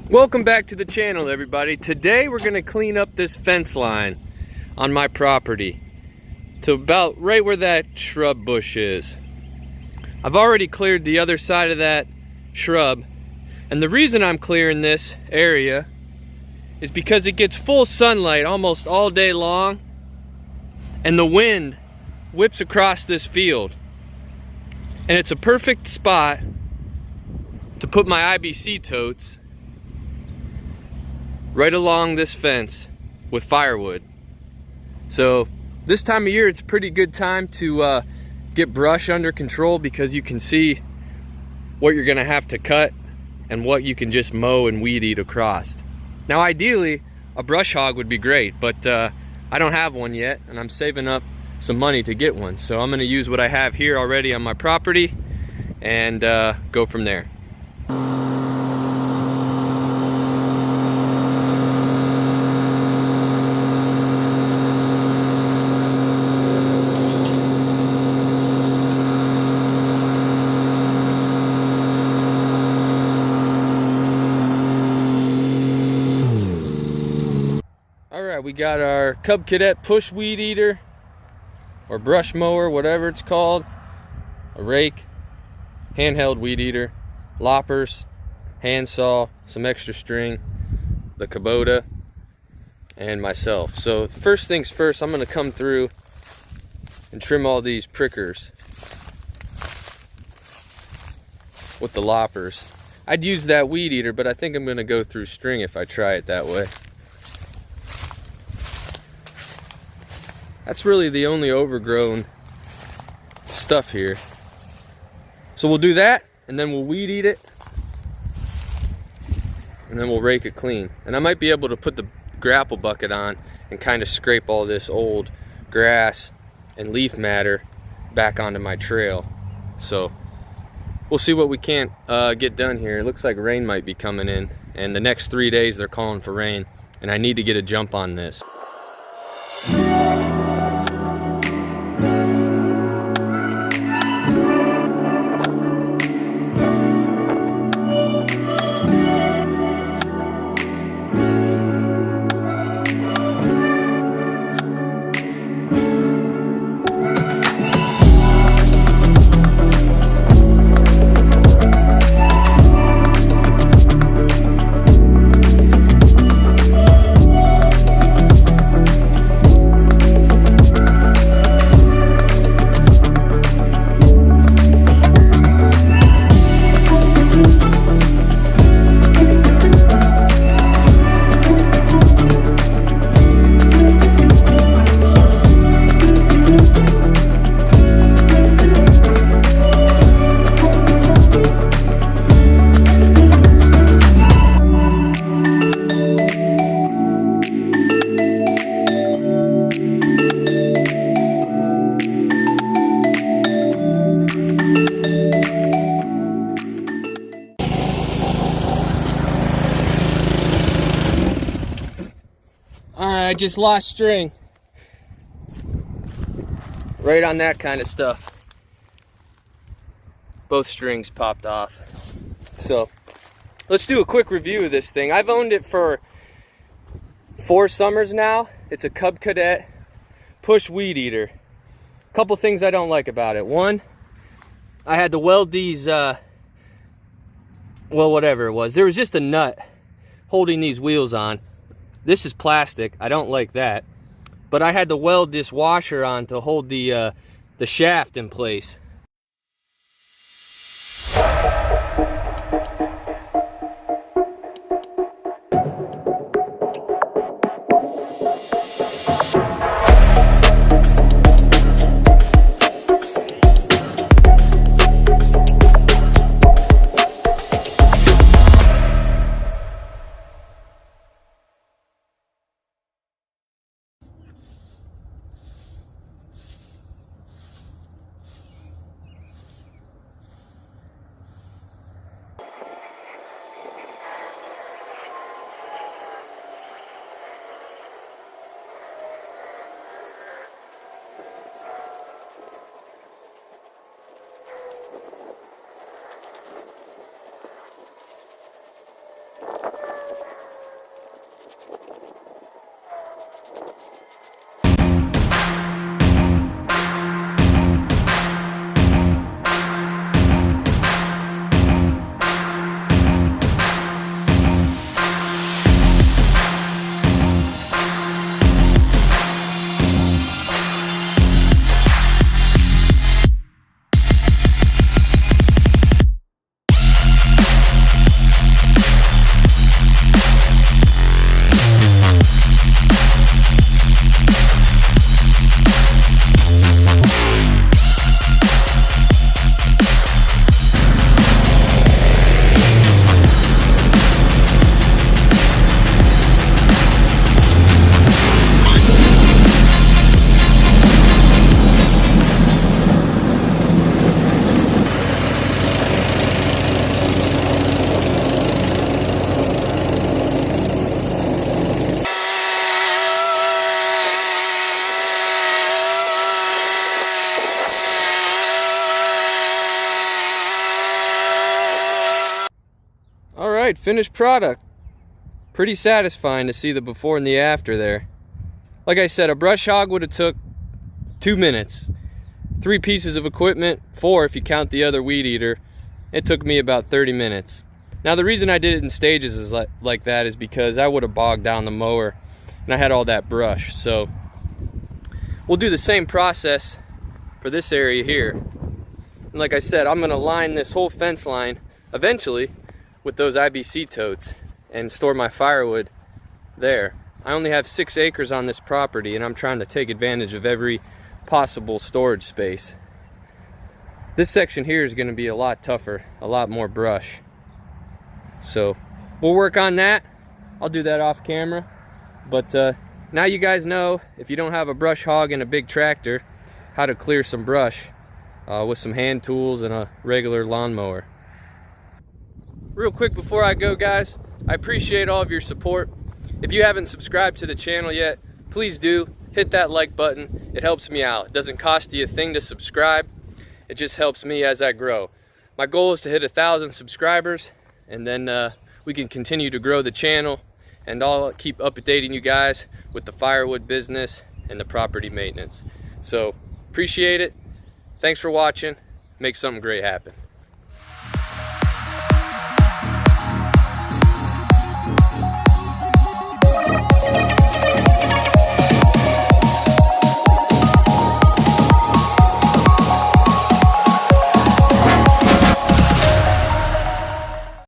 Welcome back to the channel, everybody. Today we're going to clean up this fence line on my property to about right where that shrub bush is. I've already cleared the other side of that shrub, and the reason I'm clearing this area is because it gets full sunlight almost all day long, and the wind whips across this field, and it's a perfect spot to put my IBC totes right along this fence with firewood. So this time of year, it's a pretty good time to get brush under control, because you can see what you're gonna have to cut and what you can just mow and weed eat across. Now ideally a brush hog would be great, but I don't have one yet, and I'm saving up some money to get one. So I'm gonna use what I have here already on my property and go from there. Alright, we got our Cub Cadet push weed eater, or brush mower, whatever it's called, a rake, handheld weed eater, loppers, handsaw, some extra string, the Kubota, and myself. So first things first, I'm going to come through and trim all these prickers with the loppers. I'd use that weed eater, but I think I'm going to go through string if I try it that way. That's really the only overgrown stuff here. So we'll do that, and then we'll weed eat it, and then we'll rake it clean. And I might be able to put the grapple bucket on and kind of scrape all this old grass and leaf matter back onto my trail. So we'll see what we can't get done here. It looks like rain might be coming in, and the next 3 days they're calling for rain, and I need to get a jump on this. I just lost string right on that kind of stuff. Both strings popped off. So let's do a quick review of this thing. I've owned it for 4 summers now. It's a Cub Cadet push weed eater. A couple things I don't like about it. One, I had to weld these well, whatever it was, there was just a nut holding these wheels on. This is plastic, I don't like that. But I had to weld this washer on to hold the shaft in place. All right, finished product. Pretty satisfying to see the before and the after there. Like I said, a brush hog would have took 2 minutes. 3 pieces of equipment, 4 if you count the other weed eater. It took me about 30 minutes. Now the reason I did it in stages is like that is because I would have bogged down the mower and I had all that brush. So we'll do the same process for this area here. And like I said, I'm gonna line this whole fence line eventually with those IBC totes and store my firewood there. I only have 6 acres on this property and I'm trying to take advantage of every possible storage space. This section here is gonna be a lot tougher, a lot more brush. So we'll work on that. I'll do that off camera. But now you guys know, if you don't have a brush hog and a big tractor, how to clear some brush with some hand tools and a regular lawnmower. Real quick before I go, guys, I appreciate all of your support. If you haven't subscribed to the channel yet, please do. Hit that like button. It helps me out. It doesn't cost you a thing to subscribe. It just helps me as I grow. My goal is to hit 1,000 subscribers, and then we can continue to grow the channel, and I'll keep updating you guys with the firewood business and the property maintenance. So appreciate it. Thanks for watching. Make something great happen.